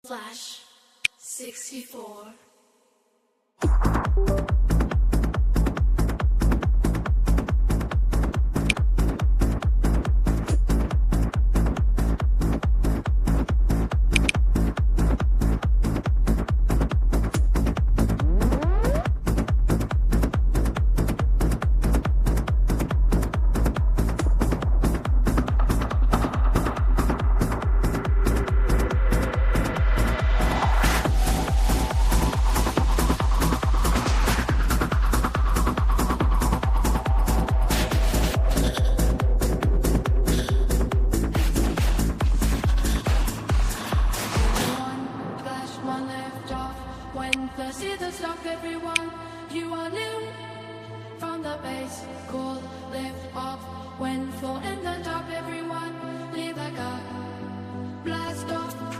Flash 64. When the seasons stop, everyone, you are new. From the base, cool, lift off. When full in the top, everyone, leave like a blast off.